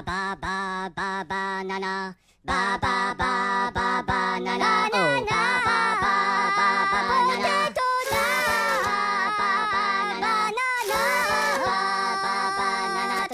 ba ba ba ba banana. Ba ba ba ba banana. Oh, ba ba ba ba banana.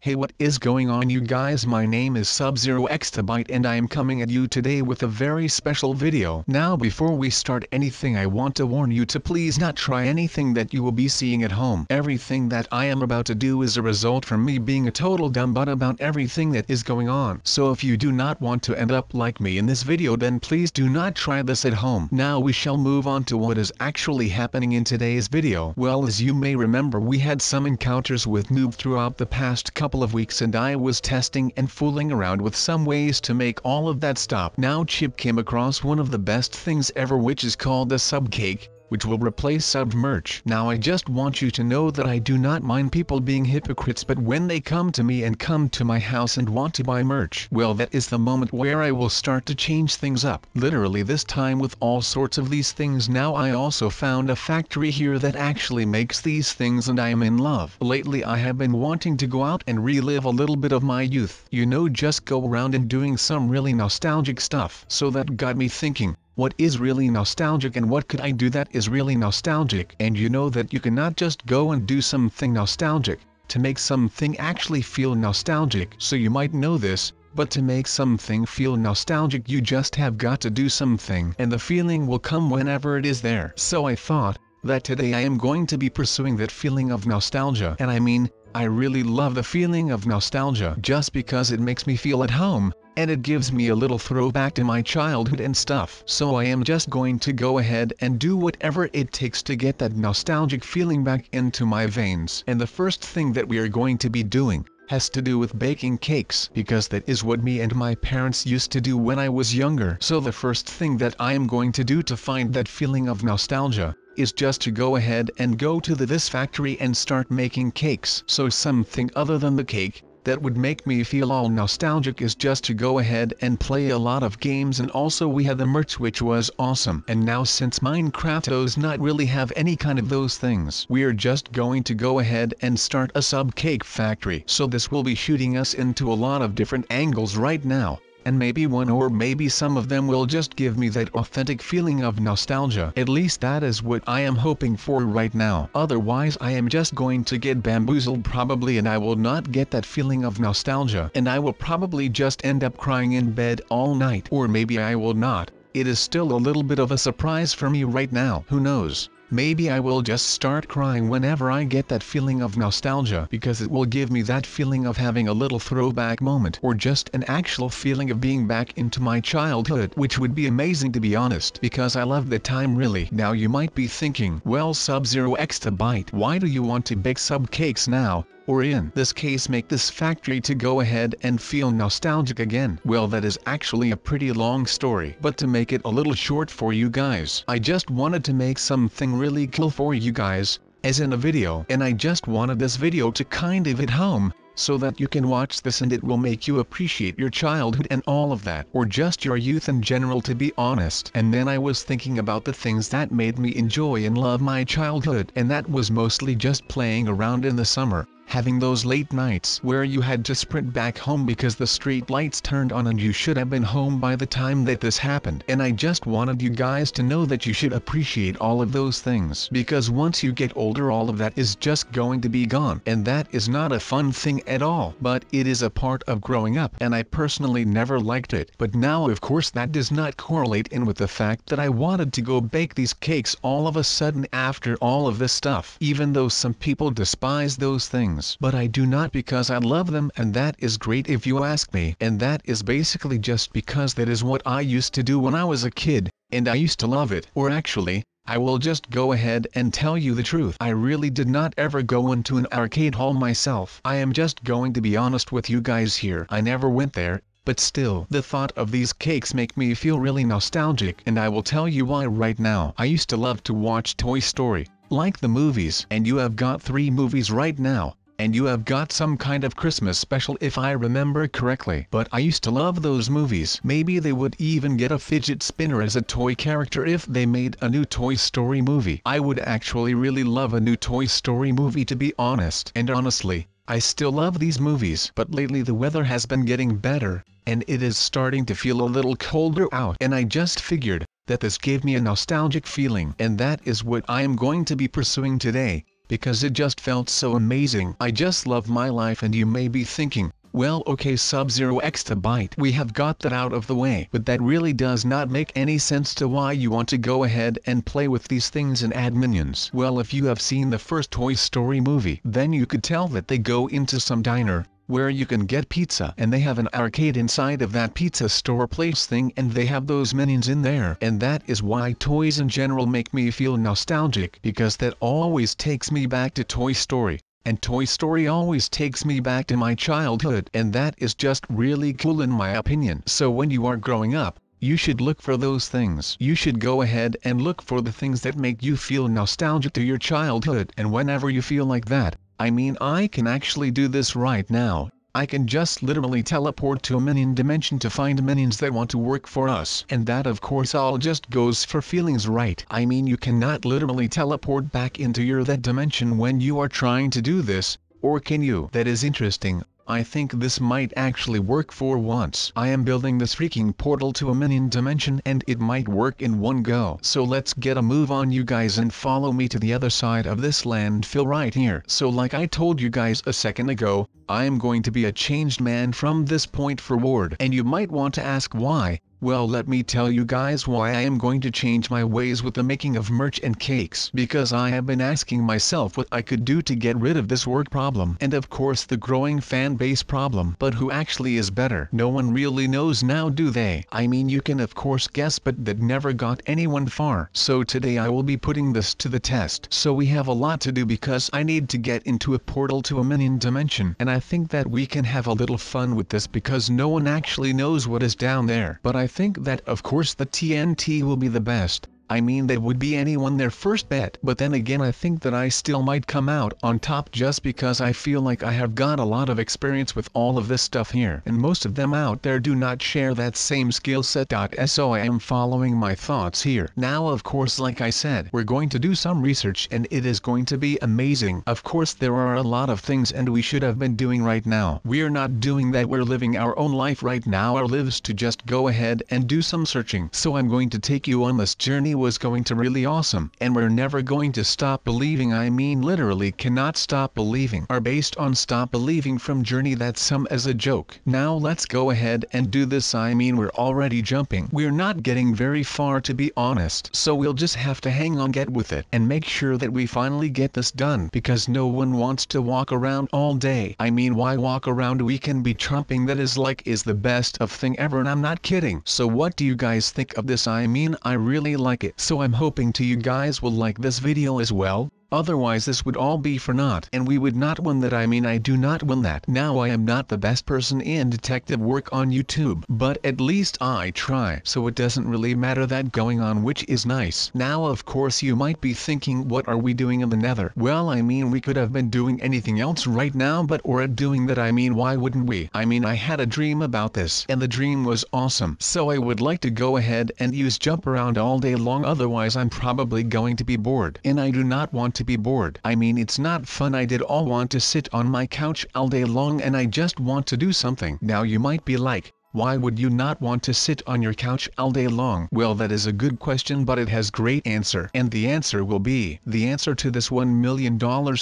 Hey, what is going on, you guys? My name is Sub-Zero Exabyte and I am coming at you today with a very special video. Now, before we start anything, I want to warn you to please not try anything that you will be seeing at home. Everything that I am about to do is a result from me being a total dumb butt about everything that is going on. So if you do not want to end up like me in this video, then please do not try this at home. Now we shall move on to what is actually happening in today's video. Well, as you may remember, we had some encounters with Noob throughout the past couple of weeks, and I was testing and fooling around with some ways to make all of that stop. Now Chip came across one of the best things ever, which is called the sub cake, which will replace sub merch. Now I just want you to know that I do not mind people being hypocrites, but when they come to me and come to my house and want to buy merch, well, that is the moment where I will start to change things up. Literally this time with all sorts of these things. Now I also found a factory here that actually makes these things and I am in love. Lately I have been wanting to go out and relive a little bit of my youth. You know, just go around and doing some really nostalgic stuff. So that got me thinking, what is really nostalgic and what could I do that is really nostalgic? And you know that you cannot just go and do something nostalgic to make something actually feel nostalgic. So you might know this, but to make something feel nostalgic you just have got to do something, and the feeling will come whenever it is there. So I thought that today I am going to be pursuing that feeling of nostalgia. And I mean, I really love the feeling of nostalgia just because it makes me feel at home, and it gives me a little throwback to my childhood and stuff. So I am just going to go ahead and do whatever it takes to get that nostalgic feeling back into my veins. And the first thing that we are going to be doing has to do with baking cakes, because that is what me and my parents used to do when I was younger. So the first thing that I am going to do to find that feeling of nostalgia is just to go ahead and go to this factory and start making cakes. So something other than the cake that would make me feel all nostalgic is just to go ahead and play a lot of games, and also we had the merch, which was awesome. And now since Minecraft does not really have any kind of those things, we are just going to go ahead and start a sub cake factory. So this will be shooting us into a lot of different angles right now, and maybe one or maybe some of them will just give me that authentic feeling of nostalgia. At least that is what I am hoping for right now. Otherwise I am just going to get bamboozled probably, and I will not get that feeling of nostalgia, and I will probably just end up crying in bed all night. Or maybe I will not. It is still a little bit of a surprise for me right now. Who knows? Maybe I will just start crying whenever I get that feeling of nostalgia, because it will give me that feeling of having a little throwback moment, or just an actual feeling of being back into my childhood, which would be amazing, to be honest, because I love the time really. Now you might be thinking, well, Sub-Zero Exabyte, why do you want to bake sub cakes now, or in this case make this factory to go ahead and feel nostalgic again? Well, that is actually a pretty long story, but to make it a little short for you guys, I just wanted to make something really cool for you guys, as in a video, and I just wanted this video to kind of hit home, so that you can watch this and it will make you appreciate your childhood and all of that, or just your youth in general, to be honest. And then I was thinking about the things that made me enjoy and love my childhood, and that was mostly just playing around in the summer, having those late nights where you had to sprint back home because the street lights turned on and you should have been home by the time that this happened. And I just wanted you guys to know that you should appreciate all of those things, because once you get older all of that is just going to be gone, and that is not a fun thing at all, but it is a part of growing up, and I personally never liked it. But now of course that does not correlate in with the fact that I wanted to go bake these cakes all of a sudden after all of this stuff, even though some people despise those things. But I do not, because I love them, and that is great if you ask me. And that is basically just because that is what I used to do when I was a kid, and I used to love it. Or actually, I will just go ahead and tell you the truth, I really did not ever go into an arcade hall myself. I am just going to be honest with you guys here. I never went there, but still, the thought of these cakes make me feel really nostalgic, and I will tell you why right now. I used to love to watch Toy Story, like the movies, and you have got 3 movies right now, and you have got some kind of Christmas special if I remember correctly. But I used to love those movies. Maybe they would even get a fidget spinner as a toy character if they made a new Toy Story movie. I would actually really love a new Toy Story movie, to be honest. And honestly, I still love these movies, but lately the weather has been getting better, and it is starting to feel a little colder out, and I just figured that this gave me a nostalgic feeling, and that is what I am going to be pursuing today, because it just felt so amazing. I just love my life, and you may be thinking, well, okay, Sub-Zero Exabyte, we have got that out of the way, but that really does not make any sense to why you want to go ahead and play with these things and add minions. Well, if you have seen the first Toy Story movie, then you could tell that they go into some diner, where you can get pizza, and they have an arcade inside of that pizza store place thing, and they have those minions in there. And that is why toys in general make me feel nostalgic, because that always takes me back to Toy Story. And Toy Story always takes me back to my childhood, and that is just really cool in my opinion. So when you are growing up, you should look for those things. You should go ahead and look for the things that make you feel nostalgic to your childhood. And whenever you feel like that, I mean, I can actually do this right now. I can just literally teleport to a minion dimension to find minions that want to work for us. And that of course all just goes for feelings, right? I mean, you cannot literally teleport back into that dimension when you are trying to do this, or can you? That is interesting. I think this might actually work for once. I am building this freaking portal to a minion dimension, and it might work in one go. So let's get a move on, you guys, and follow me to the other side of this landfill right here. So like I told you guys a second ago, I am going to be a changed man from this point forward. And you might want to ask why. Well, let me tell you guys why I am going to change my ways with the making of merch and cakes. Because I have been asking myself what I could do to get rid of this work problem, and of course the growing fan base problem. But who actually is better? No one really knows now, do they? I mean, you can of course guess, but that never got anyone far. So today I will be putting this to the test. So we have a lot to do, because I need to get into a portal to a minion dimension, and I think that we can have a little fun with this, because no one actually knows what is down there. But I think that of course the TNT will be the best. I mean, that would be anyone their first bet. But then again, I think that I still might come out on top, just because I feel like I have got a lot of experience with all of this stuff here, and most of them out there do not share that same skill set. So I am following my thoughts here. Now of course, like I said, we're going to do some research, and it is going to be amazing. Of course there are a lot of things and we should have been doing right now. We are not doing that. We're living our own life right now. Our lives to just go ahead and do some searching. So I'm going to take you on this journey. Was going to really awesome, and we're never going to stop believing. I mean, literally cannot stop believing. Are based on stop believing from Journey. That's some as a joke. Now let's go ahead and do this. I mean, we're already jumping. We're not getting very far, to be honest, so we'll just have to hang on, get with it, and make sure that we finally get this done, because no one wants to walk around all day. I mean, why walk around? We can be trumping. That is the best of thing ever, and I'm not kidding. So what do you guys think of this? I mean, I really like it. So I'm hoping you guys will like this video as well. Otherwise this would all be for naught, and we would not win that. I mean, I do not win that. Now I am not the best person in detective work on YouTube, but at least I try, so it doesn't really matter that going on, which is nice. Now of course you might be thinking, what are we doing in the Nether? Well, I mean, we could have been doing anything else right now, but we're doing that. I mean, why wouldn't we? I mean, I had a dream about this, and the dream was awesome, so I would like to go ahead and use jump around all day long. Otherwise I'm probably going to be bored, and I do not want to be bored. I mean, it's not fun. I did all want to sit on my couch all day long, and I just want to do something. Now you might be like, why would you not want to sit on your couch all day long? Well, that is a good question, but it has great answer. And the answer will be, the answer to this $1 million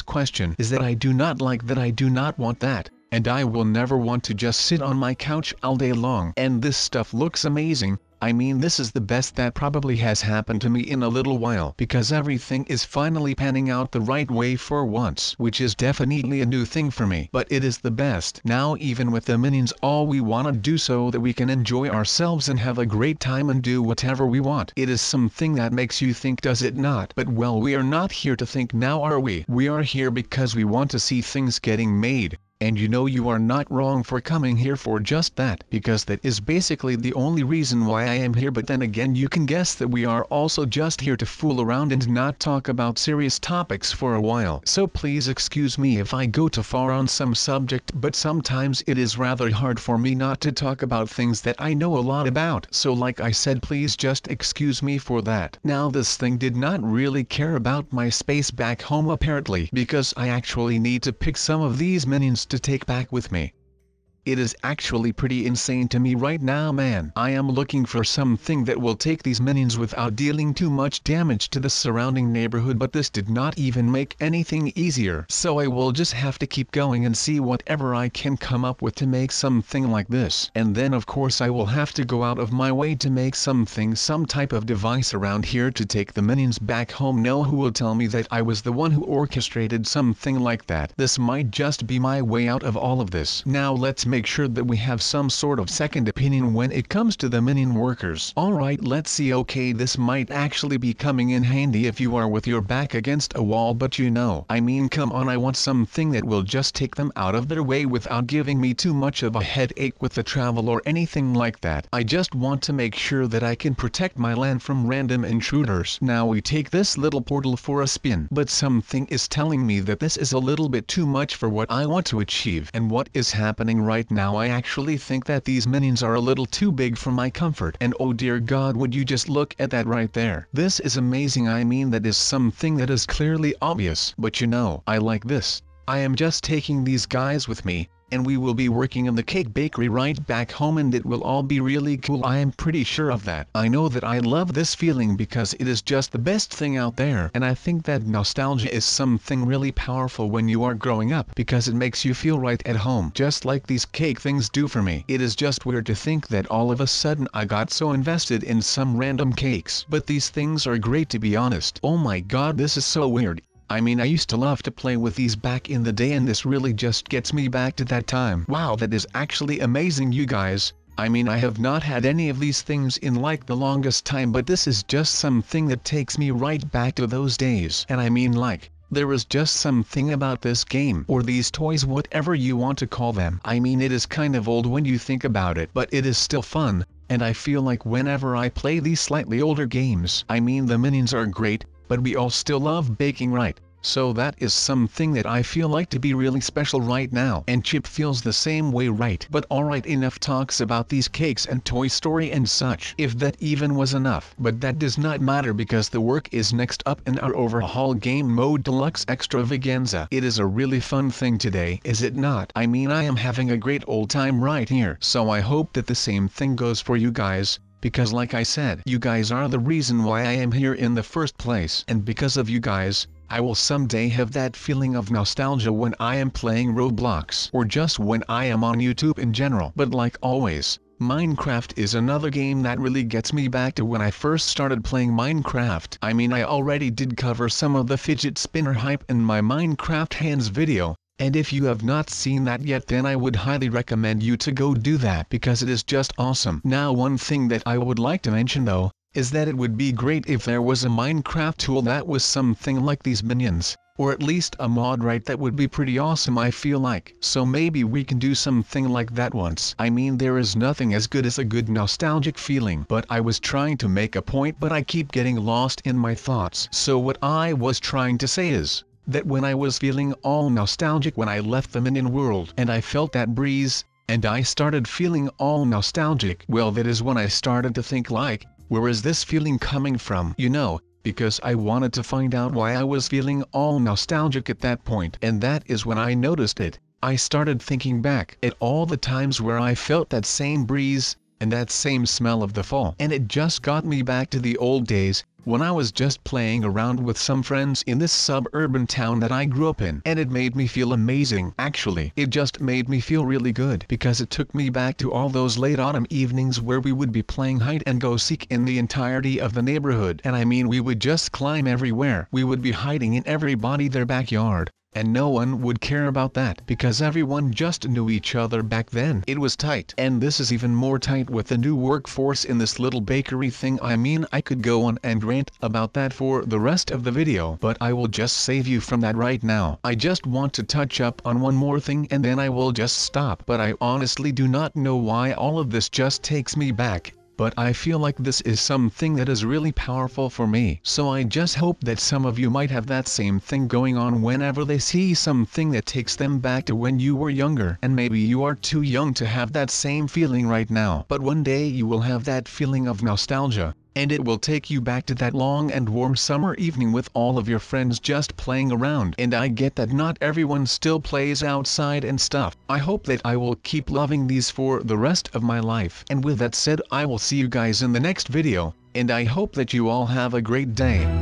question is that I do not like that. I do not want that. And I will never want to just sit on my couch all day long. And this stuff looks amazing. I mean, this is the best that probably has happened to me in a little while, because everything is finally panning out the right way for once, which is definitely a new thing for me, but it is the best. Now even with the minions, all we want to do so that we can enjoy ourselves and have a great time and do whatever we want. It is something that makes you think, does it not? But well, we are not here to think now, are we? We are here because we want to see things getting made. And you know you are not wrong for coming here for just that, because that is basically the only reason why I am here. But then again, you can guess that we are also just here to fool around and not talk about serious topics for a while. So please excuse me if I go too far on some subject, but sometimes it is rather hard for me not to talk about things that I know a lot about. So like I said, please just excuse me for that. Now this thing did not really care about my space back home apparently, because I actually need to pick some of these minions to take back with me. It is actually pretty insane to me right now, man. I am looking for something that will take these minions without dealing too much damage to the surrounding neighborhood, but this did not even make anything easier. So I will just have to keep going and see whatever I can come up with to make something like this. And then of course I will have to go out of my way to make some type of device around here to take the minions back home. No, who will tell me that I was the one who orchestrated something like that? This might just be my way out of all of this. Now let's make sure that we have some sort of second opinion when it comes to the minion workers. Alright, let's see. Okay, this might actually be coming in handy if you are with your back against a wall, but you know, I mean, come on, I want something that will just take them out of their way without giving me too much of a headache with the travel or anything like that. I just want to make sure that I can protect my land from random intruders. Now we take this little portal for a spin, but something is telling me that this is a little bit too much for what I want to achieve. And what is happening right now, I actually think that these minions are a little too big for my comfort. And oh dear God, would you just look at that right there? This is amazing. I mean, that is something that is clearly obvious. But you know, I like this. I am just taking these guys with me, and we will be working in the cake bakery right back home, and it will all be really cool. I am pretty sure of that. I know that I love this feeling because it is just the best thing out there, and I think that nostalgia is something really powerful when you are growing up, because it makes you feel right at home, just like these cake things do for me. It is just weird to think that all of a sudden I got so invested in some random cakes. But these things are great, to be honest. Oh my God, this is so weird. I mean, I used to love to play with these back in the day, and this really just gets me back to that time. Wow, that is actually amazing, you guys. I mean, I have not had any of these things in like the longest time, but this is just something that takes me right back to those days. And I mean, like, there is just something about this game, or these toys, whatever you want to call them. I mean, it is kind of old when you think about it, but it is still fun, and I feel like whenever I play these slightly older games, I mean, the minions are great, but we all still love baking, right? So that is something that I feel like to be really special right now. And Chip feels the same way, right? But alright, enough talks about these cakes and Toy Story and such, if that even was enough. But that does not matter, because the work is next up in our overhaul game mode deluxe extravaganza. It is a really fun thing today, is it not? I mean, I am having a great old time right here. So I hope that the same thing goes for you guys, because like I said, you guys are the reason why I am here in the first place. And because of you guys, I will someday have that feeling of nostalgia when I am playing Roblox, or just when I am on YouTube in general. But like always, Minecraft is another game that really gets me back to when I first started playing Minecraft. I mean, I already did cover some of the fidget spinner hype in my Minecraft hands video, and if you have not seen that yet, then I would highly recommend you to go do that, because it is just awesome. Now, one thing that I would like to mention though, is that it would be great if there was a Minecraft tool that was something like these minions, or at least a mod, right? That would be pretty awesome, I feel like. So maybe we can do something like that once. I mean, there is nothing as good as a good nostalgic feeling. But I was trying to make a point, but I keep getting lost in my thoughts. So what I was trying to say is that when I was feeling all nostalgic when I left the minion world, and I felt that breeze, and I started feeling all nostalgic, well, that is when I started to think, like, where is this feeling coming from? You know, because I wanted to find out why I was feeling all nostalgic at that point. And that is when I noticed it. I started thinking back at all the times where I felt that same breeze, and that same smell of the fall. And it just got me back to the old days, when I was just playing around with some friends in this suburban town that I grew up in. And it made me feel amazing. Actually, it just made me feel really good, because it took me back to all those late autumn evenings where we would be playing hide and go seek in the entirety of the neighborhood. And I mean, we would just climb everywhere. We would be hiding in everybody their backyard. And no one would care about that because everyone just knew each other back then. It was tight. And this is even more tight with the new workforce in this little bakery thing. I mean, I could go on and rant about that for the rest of the video, but I will just save you from that right now. I just want to touch up on one more thing and then I will just stop. But I honestly do not know why all of this just takes me back. But I feel like this is something that is really powerful for me. So I just hope that some of you might have that same thing going on whenever they see something that takes them back to when you were younger. And maybe you are too young to have that same feeling right now. But one day you will have that feeling of nostalgia. And it will take you back to that long and warm summer evening with all of your friends just playing around. And I get that not everyone still plays outside and stuff. I hope that I will keep loving these for the rest of my life. And with that said, I will see you guys in the next video, and I hope that you all have a great day.